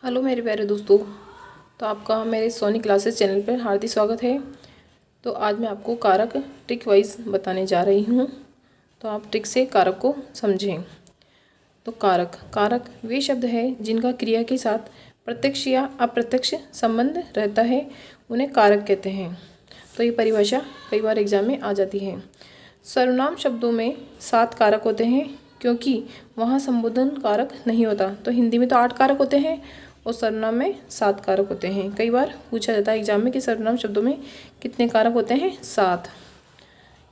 Hello मेरे प्यारे दोस्तों। तो आपका मेरे सोनी क्लासेस चैनल पर हार्दिक स्वागत है। तो आज मैं आपको कारक ट्रिक वाइज बताने जा रही हूँ, तो आप ट्रिक से कारक को समझें। तो कारक वे शब्द हैं जिनका क्रिया के साथ प्रत्यक्ष या अप्रत्यक्ष संबंध रहता है, उन्हें कारक कहते हैं। तो ये परिभाषा कई बार एग्जाम में आ जाती है। सर्वनाम शब्दों में 7 कारक होते हैं, क्योंकि वहाँ संबोधन कारक नहीं होता। तो हिंदी में तो 8 कारक होते हैं और सर्वनाम में 7 कारक होते हैं। कई बार पूछा जाता है एग्जाम में कि सर्वनाम शब्दों में कितने कारक होते हैं? 7।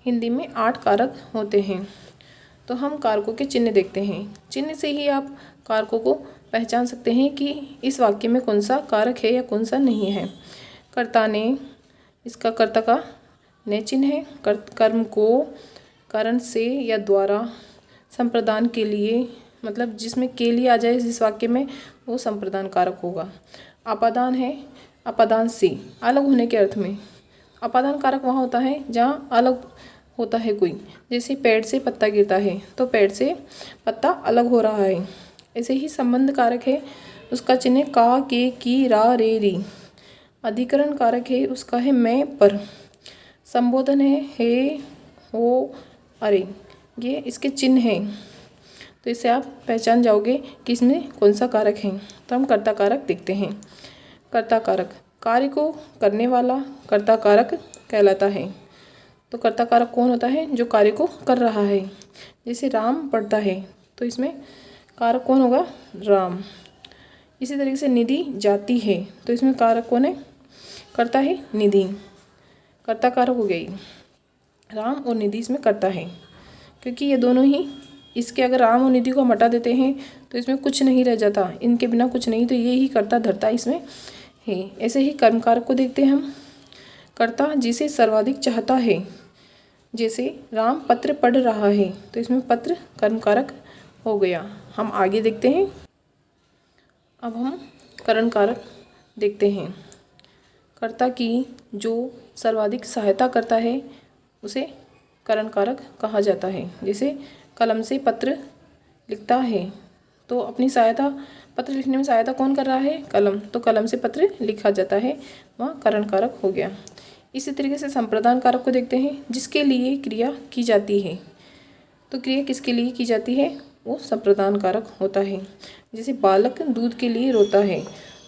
हिंदी में 8 कारक होते हैं। तो हम कारकों के चिन्ह देखते हैं। चिन्ह से ही आप कारकों को पहचान सकते हैं कि इस वाक्य में कौन सा कारक है या कौन सा नहीं है। कर्ता ने, इसका कर्ता का ने चिन्ह है। कर्म को कारण से या द्वारा, संप्रदान के लिए, मतलब जिसमें के लिए आ जाए जिस वाक्य में, वो संप्रदान कारक होगा। अपादान है, अपादान से, अलग होने के अर्थ में। अपादान कारक वहाँ होता है जहाँ अलग होता है कोई, जैसे पेड़ से पत्ता गिरता है तो पेड़ से पत्ता अलग हो रहा है। ऐसे ही संबंध कारक है, उसका चिन्ह का, के, की, रा, रे, री। अधिकरण कारक है, उसका है मैं, पर। संबोधन है, हो, अरे। ये इसके चिन्ह हैं, तो इससे आप पहचान जाओगे कि इसमें कौन सा कारक है। तो हम कर्ता कारक देखते हैं। कर्ता कारक कार्य को करने वाला कर्ता कारक कहलाता है। तो कर्ता कारक कौन होता है? जो कार्य को कर रहा है। जैसे राम पढ़ता है तो इसमें कारक कौन होगा? राम। इसी तरीके से निधि जाती है तो इसमें कारक कौन है? कर्ता है निधि। कर्ता कारक हो गई। राम और निधि इसमें कर्ता है, क्योंकि ये दोनों ही, इसके अगर राम और निधि को हम हटा देते हैं तो इसमें कुछ नहीं रह जाता, इनके बिना कुछ नहीं, तो ये ही कर्ता धर्ता इसमें है। ऐसे ही कर्म कारक को देखते हैं हम। कर्ता जिसे सर्वाधिक चाहता है, जैसे राम पत्र पढ़ रहा है तो इसमें पत्र कर्म कारक हो गया। हम आगे देखते हैं। अब हम करण कारक देखते हैं। कर्ता की जो सर्वाधिक सहायता करता है उसे करण कारक कहा जाता है। जैसे कलम से पत्र लिखता है तो अपनी सहायता, पत्र लिखने में सहायता कौन कर रहा है? कलम। तो कलम से पत्र लिखा जाता है, वहाँ करण कारक हो गया। इसी तरीके से संप्रदान कारक को देखते हैं, जिसके लिए क्रिया की जाती है। तो क्रिया किसके लिए की जाती है? वो संप्रदान कारक होता है। जैसे बालक दूध के लिए रोता है,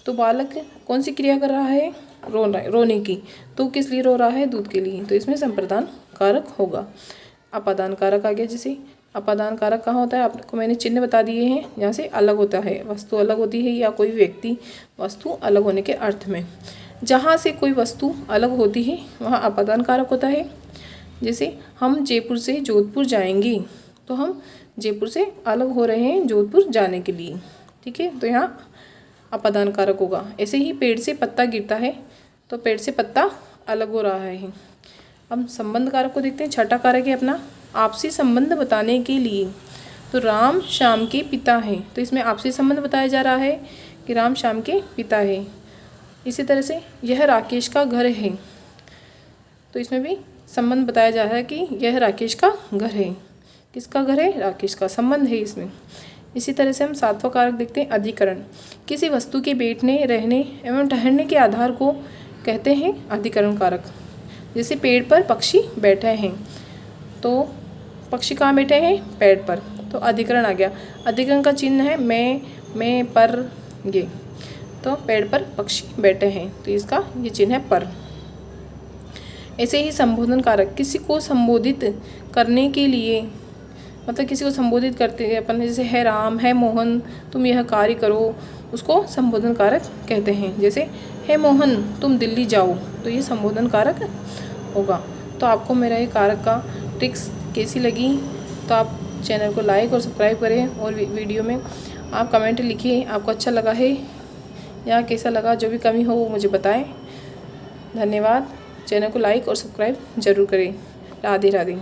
तो बालक कौन सी क्रिया कर रहा है? रोने की। तो किस लिए रो रहा है? दूध के लिए। तो इसमें संप्रदान कारक होगा। अपादान कारक आ गया। जैसे अपादान कारक कहाँ होता है? आपको मैंने चिन्ह बता दिए हैं, जहाँ से अलग होता है, वस्तु अलग होती है या कोई व्यक्ति वस्तु अलग होने के अर्थ में। जहाँ से कोई वस्तु अलग होती है वहाँ अपादान कारक होता है। जैसे हम जयपुर से जोधपुर जाएंगे तो हम जयपुर से अलग हो रहे हैं जोधपुर जाने के लिए, ठीक है, तो यहाँ अपादान कारक होगा। ऐसे ही पेड़ से पत्ता गिरता है तो पेड़ से पत्ता अलग हो रहा है। हम संबंध कारक को देखते हैं। छठा कारक है अपना आपसी संबंध बताने के लिए। तो राम श्याम के पिता हैं, तो इसमें आपसी संबंध बताया जा रहा है कि राम श्याम के पिता है। इसी तरह से यह राकेश का घर है, तो इसमें भी संबंध बताया जा रहा है कि यह राकेश का घर है। किसका घर है? राकेश का। संबंध है इसमें। इसी तरह से हम 7वां कारक देखते हैं, अधिकरण। किसी वस्तु के बैठने, रहने एवं ठहरने के आधार को कहते हैं अधिकरण कारक। जैसे पेड़ पर पक्षी बैठे हैं, तो पक्षी कहाँ बैठे हैं? पेड़ पर, तो अधिकरण आ गया। अधिकरण का चिन्ह है मैं, पर, ये। तो पेड़ पर पक्षी बैठे हैं तो इसका ये चिन्ह है पर। ऐसे ही संबोधन कारक, किसी को संबोधित करने के लिए, मतलब किसी को संबोधित करते हैं अपन, जैसे है राम, है मोहन, तुम यह कार्य करो, उसको संबोधन कारक कहते हैं। जैसे है मोहन तुम दिल्ली जाओ, तो ये संबोधन कारक होगा। तो आपको मेरा ये कारक का ट्रिक्स कैसी लगी, तो आप चैनल को लाइक और सब्सक्राइब करें, और वीडियो में आप कमेंट लिखिए आपको अच्छा लगा है या कैसा लगा। जो भी कमी हो वो मुझे बताएं। धन्यवाद। चैनल को लाइक और सब्सक्राइब ज़रूर करें। राधे राधे।